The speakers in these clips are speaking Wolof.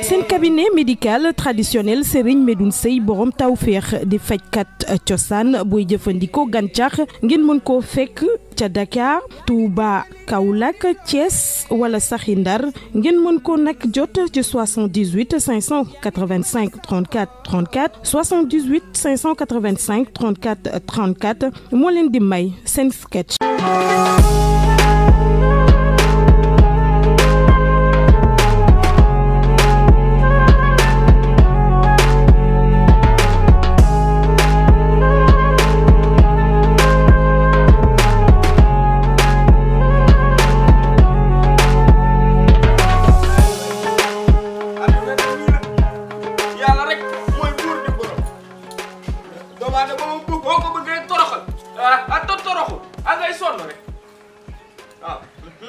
seen cabinet médical traditionnel Serigne Medoune Seye borom tawféex di fajkat cosaan booy jëfandikoo gàncax ngeen mën koo fekk ca Dakar Touba Kaolack Thiès wala saxi Ndar ngeen mën ko nag jot ci 78 585 34 34 78 585 34 34 moo leen di may seen sketch.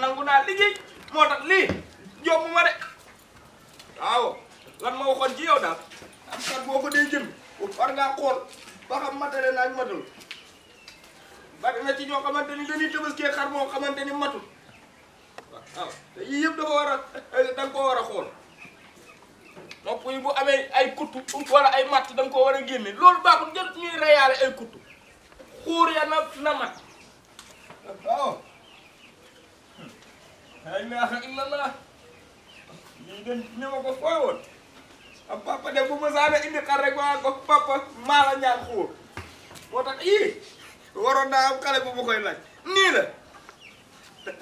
nangu naa liggéey moo tax lii yomb ma de waaw lan ma waxoon ci yow daal am kat boo ko dee jënd war ngaa xool ba xam matale naag matul bari na ci ñoo xamante ni dañuy tëbaskee xar moo xamante ni matul waaw te yii yëpp dafa war a da nga koo war a xool nopp yi bu amee ay kuttu wala ay matt da nga koo war a génne loolu baaxul jot ñuy reyaale ay kuttu xuur ya na mat waaw la ilaha illallah lii de ni ma ko fooy woon am papa de bu ma saana indi xar rek waa ko papa maa la ñaan xuur moo tax ii waroon naa am xale bu ma koy laaj nii la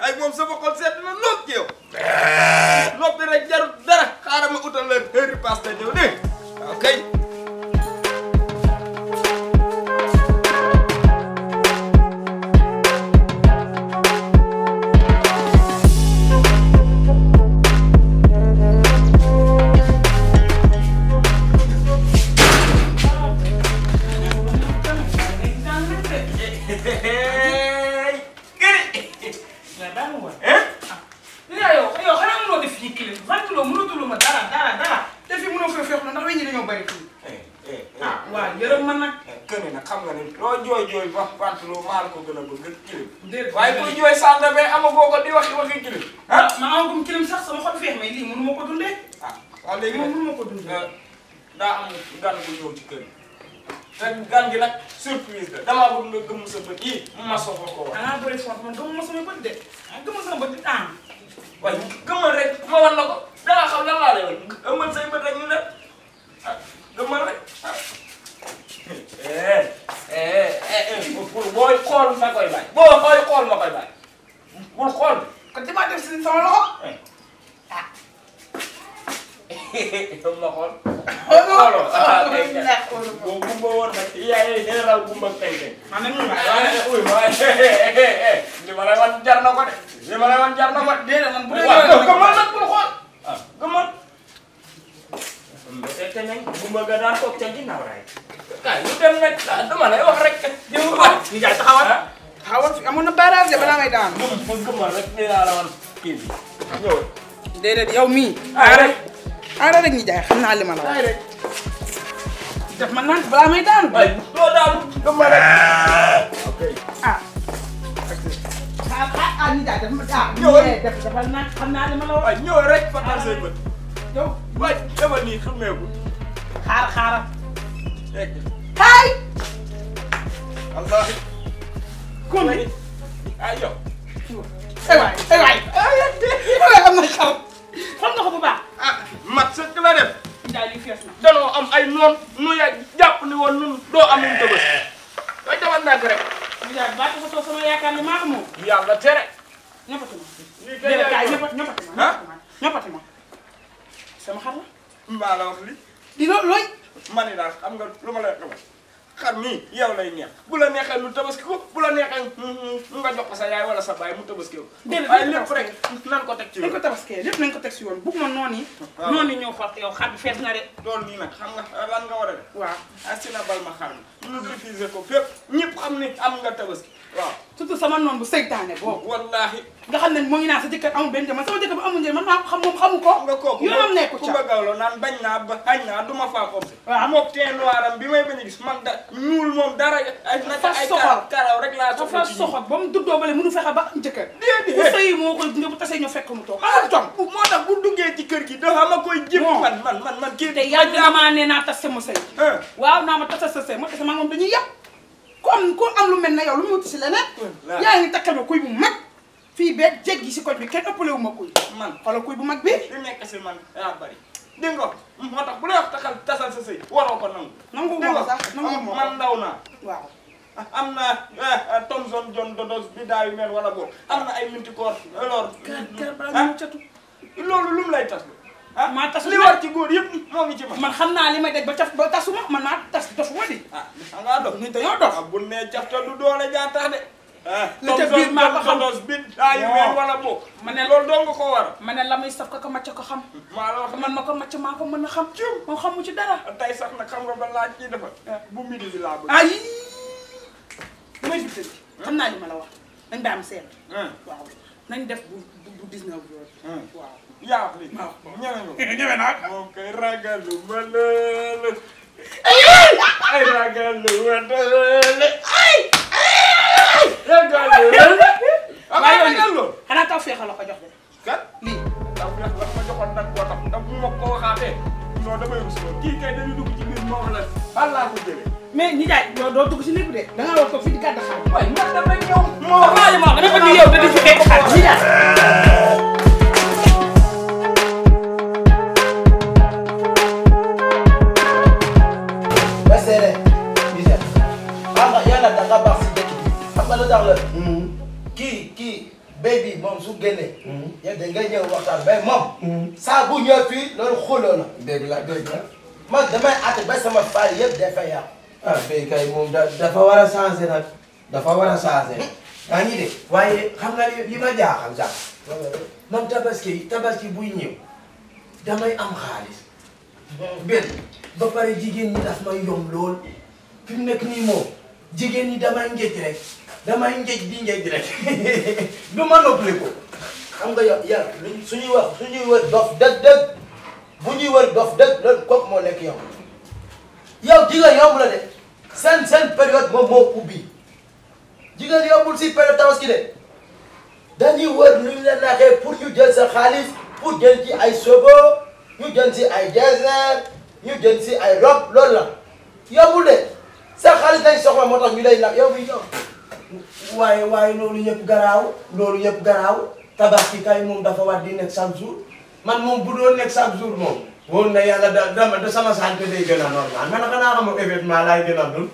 ay moom sama xol seet na lool ci yow noppi rek jarut dara xaaral ma utal leen heure passe te ñëw dégg waaw kay xam nga ni loo jooy ba pantalon maa la ko gën a bëgg kilim waaye kuy jooy sànda be amagoo ko di waxi kilim ah ma amagum kilim sax sama xol feex mais lii mënu ma ko dundee waaw léegi mënu ma ko dundee daa am gan bu ñëw ci kër te gan gi nag surprise la damaa bëgg nga gëmm sa bët yi ma soxla ko wax dangaa bëri fort man gëmuma sama bët de gëmuma sama bët di waaye gëmmal rek ma wan la ko dangaa xam lan laa lay wan ëmmal say bët rek ñu ne gëmmal rek booy xool ma koy bàyyi boo koy xool ma koy bàyyi bul xool kon damaa def si sama loxo ma xool xooloo boo gumba woon nag yaay raw gumba tey li ma lay wan jar na ko de li ma lay wan jar na ko de man bu gëmal nag bul xool gëmal te nañ gumba ga daan toog ca ginnaaw raay kay lu dem nag dama lay wax rek jëm ba ni jaay taxawal fi amoon na barrage balaa ngay daan moom gëmal rek dinaa la wan kii bi ñëw déedéet yow mii ara rek ni jaay xam naa li ma la wax rek def man naan balaa may daan ay doo daanu gëmal rek ok ni jaay def ñëw def dafa naan xam naa li ma la wax ñëw rek fatal say bët yow waay demal nii xameeku xaaral hay Allah kon ay yow waay am na xaw xam nga ko bu baax mat sëkk la def daal li fees na danoo am ay noon nu ya jàpp ni woon nun doo am nun tëbës way demal nak rek daal ba ko soo sama yaakaar ni maa ko moom yàlla tere ñëppati ma ñëppati ma sama xar la mbaa la wax li di looy ma ni daal xam nga lu ma lay xamal xar mii yow lay neex bu la neexee lu tabaski ko bu la neexee nga jox ko sa yaay wala sa baay mu tabaski ko waaye lépp rek nan ko teg ci yoon nañ ko tabaskee lépp nañ ko teg ci yoon bëgg ma noonu ñëw xool yow xar bi fees na de loolu nii nag xam nga lan nga war a def waaw asina bal ma xar mi ñu diffusé ko fépp ñëpp xam ni am nga tabaski waaw surtout sama noonu bu seytaane boobu. wallaahi. nga xam ne moo ngi naan sa jëkkër amul benn man sama jëkkër bu amul njëriñ man maa xam moom xamu ko. nga kooku yoonam nekku ca Kumba Gawlo naan bañ naa ba xañ naa du ma faa ko. waaw moog teint noiram bi may bañ a gis man da ñuul moom dara ay naka ay karaw rek laa soxla ci soxor ba mu duddoo bale mënu fexe ba jëkkër. déedéet bu sëy moo koy gunge bu tasee ñu fekk mu toog xanaa tom. moo tax bu duggee ci kër gi dafa ma koy jëm man kii te yàgg na maa nee naa tas sama sëy. waaw naa ma tasal sa sëy ma tas ma moom dañuy yàq ku am lu mel ne yow lu mu wuti si leneen. yaa ngi takkal ma kuy bu mag fii beeg jéggi si koñ bi kenn ëppale wu ma kuy. man xoolal kuy bu mag bi. li nekk si man yaa bari dégg nga moo tax bu lay wax tasal sa sëy waroo ko nangu. nangu ma sax nangu ma man ndaw naa. waaw am na Thomson John Dodos bi daayu mel wala boobu am na ay multicorps alors. kër balaa ñu catu. loolu lu mu lay tas. maa tas li war ci góor yëpp moo ngi ci man. man xam naa li may daj ba tasuma man maa tas dof wadi. ngaa dof nit dañoo dof. bu nee cafta du doole jaa tax de. li ca biir maa ko xam bi daayu mel wala boobu. ma ne loolu doo nga ko war. ma ne la muy saf ko macc ko xam. maa la wax man ma ko macc maa ko mën a xam. moom xamu ci dara. tey sax nag xam nga ba laaj kii dafa. bu midi bi laa bëgg. ay damay jub xam naa li ma la wax nañ daa am seet. waaw nañ def bu 19 jours. waaw yaa wax lii. waaw ñeme naa. moom kay ragalu ma loolu. ay ragalu ma loolu. xanaa taw feexa la ko jox de. kat lii taw feex la ma joxoon nag boo tax ndax bu ma ko waxaatee non damay rus loolu kii kay dañuy dugg ci biir moo la fan laa ko jëlee. mais ñi jaay doo dugg si lépp de da ngaa war ko fi di gàdd xaar. waaye man damay ñëw. moo xam ne moo dafa di yow da di fi fekk xaar ñi jaay. kii baby moom su génnee. yow da ngay ñëw waxtaan mais moom. saa bu ñëw fii loolu xuloo la. dégg la man damay àtte ba sama faar yëpp dafay yàqu. ah béykat yi moom dafa war a changé nag dafa war a changé. yaa ngi de waaye xam nga li ma jaaxal sax man tabaski buy ñëw damay am xaalis. benn ba pare jigéen ñi daf may yomb lool fi mu nekk nii moom jigéen ñi damay ngéej rek. damay ngéej di ngéej rek du ma noppali ko. xam nga yow suñuy wër dof dëgg bu ñuy wër dof dëgg loolu kooku moo nekk yow. yow jigéen yomb la de seen période moom moo ubbi jigéen yombul si période tabaski de dañuy wër nu ñu la naxee pour ñu jël sa xaalis pour jël ci ay cheveux ñu jël si ay désert ñu jël si ay robe loolu la yombul de sa xaalis dañ soxla moo tax ñu lay nax yow bi yow. waaye loolu yëpp garaaw tabaski kay moom dafa war di nekk chaque jour man moom bu doon nekk chaque jour moom woon na yàlla da sama santé day gën a normal man xanaa xam nga événement laay gën a dund.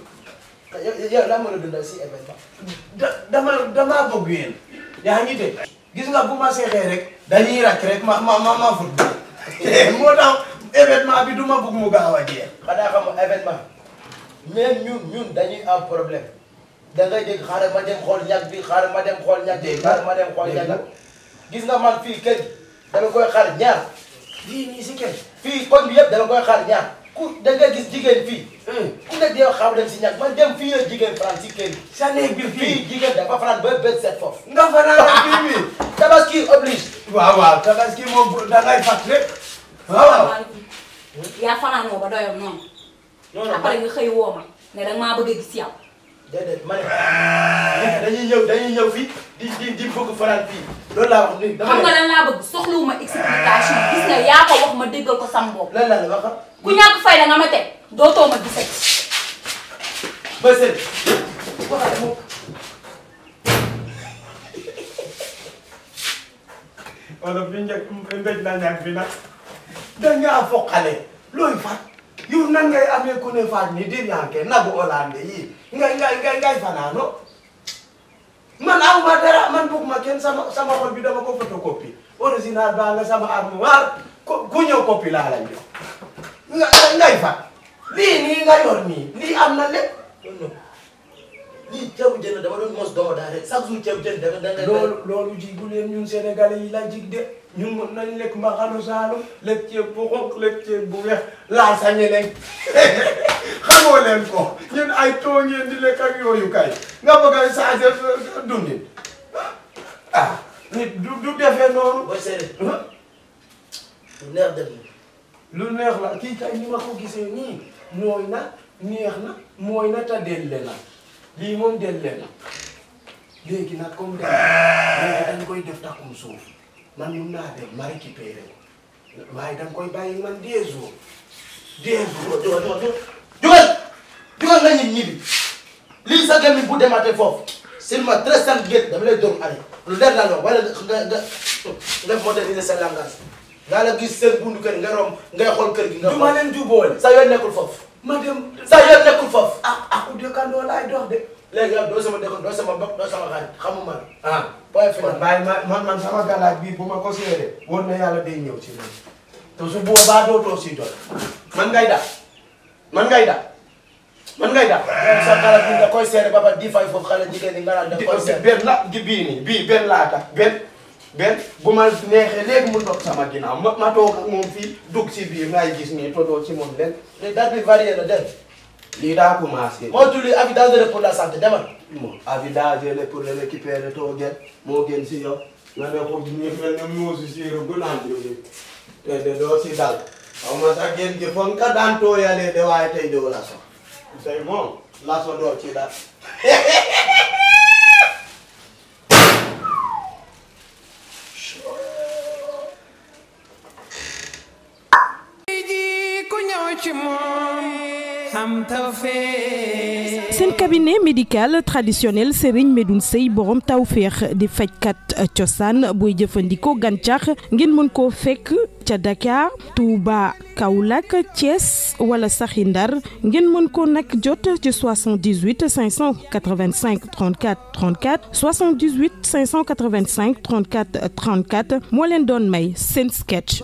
yow lan moo la dundal si événement. damaa bëgg yéen yaa ngi dégg gis nga bu ma seexee rek dañuy ràcc rek ma fut moo tax événement bi du ma bëgg mu gaaw a jeex. xanaa xam nga événement même ñun dañuy am problème. da ngay dégg xaaral ma dem xool ñag bi xaaral ma dem xool ñag bi xaaral ma dem xool ñag bi gis nga man fii kër dama koy xaar ñaar. fii nii si kër. fii koñ bi yëpp dama koy xaar ñaar ku da nga gis jigéen fii. ku nekk yow xaw dem si ñag man dem fii la jigéen fanaan si kër gi. sa néeg bi fii jigéen dafa fanaan ba bët set foofu. nga fanaan fii bi. tabaski oblige. waaw tabaski moom da ngay fàtt rek. waaw. yaa fanaanoo ba doyal noonu. non après nga xëy woo ma ne danga maa bëgg a gis yow. déedéet ma ne dañuy ñëw fii di bëgg fanaan fii loolu laa wax nii. xam nga lan laa bëgg soxlawuma explication gis nga yaa ko wax ma déggal ko sam bopp. lan la wax ku ñàkk fay da nga ma teg dootoo ma gisati. ba sën waxal moom. wala fi ndëj na ñàkk bi nag dangaa foqale looy fat yow nan ngay amee ku ne faat ni dir yanke nagu Hollande yi ngay fanaano man awma dara man bëgguma kenn sama xol bi dama ko photocopie original baa nga sama armoire ku ñëw copie laa la jox ngay fat lii nii nga yor nii lii am na lépp lii ceebu jën dama doon mos doomu daal rek chaque jour ceebu jën da nga loolu jigu leen ñun sénégalais yi la jig de ñun mën nañ lekk mbaxalu Saalum lekk ceeb bu xonq lekk ceeb bu weex laal sa ñeneen xamoo leen ko ñun ay too ngeen di lekk ak yooyu kay nga bëgg a changer dundin noonu. booy seede. lu neex dem lu neex la kii kay ni ma ko gisee nii nooy na neex na mooy na ta delle na lii moom delle na léegi nag comme dem léegi dañ koy def takkum suuf man mun naa dem ma récupéré ko waaye dañ koy bàyyi man 2 jours. 2 jours jugal nga ñibbi lii sa gemi bu demaatee foofu seulement très simple gét dama lay doon arrêté lu leer laa la wala nga moderniser sa langage nga la gis seen bundu kër nga romb ngay xool kër gi nga du ma leen jubóole sa yoon nekkul foofu ma dem sa yoon nekkul foofu aku dëkkandoo laay dox de léegi yow doo sama dëkk doo sama mbokk doo sama xarit xamuma la point final bàyyi man sama galaaj bii bu ma ko seede woon na yàlla day ñëw ci man te su boobaa dootoo si jot man ngay da sa xalaat bi nga koy seede ba pare di fay foofu xale jigéen ñi nga naan da koy seede benn la bii nii bii benn laa tax benn bu ma neexee léegi mu toog sama ginnaaw ma toog ak moom fii dugg si biir ngay gis nii todoo ci moom leen les dates bi varié na dem lii daa commencé moo tulli avis dangereux pour la santé demal bon avis dangereux pour le récupérer too gën moo gën si yow nga ne ko ñu mel ne muusu siiru bu naan jóge te de doo si dal xaw ma sax gën gi foog nga daan tooyalee de waaye tey doo la so tey moom la so doo ci dal seen cabinet médical traditionnel Serigne Medoune Seye borom tawféex di fajkat cosaan booy jëfandikoo gàncax ngeen mën koo fekk ca Dakar Touba Kaolack Thiès wala saxi Ndar ngeen mën ko nag jot ci 78 585 34 34 78 585 34 34 moo leen doon may seen sketch.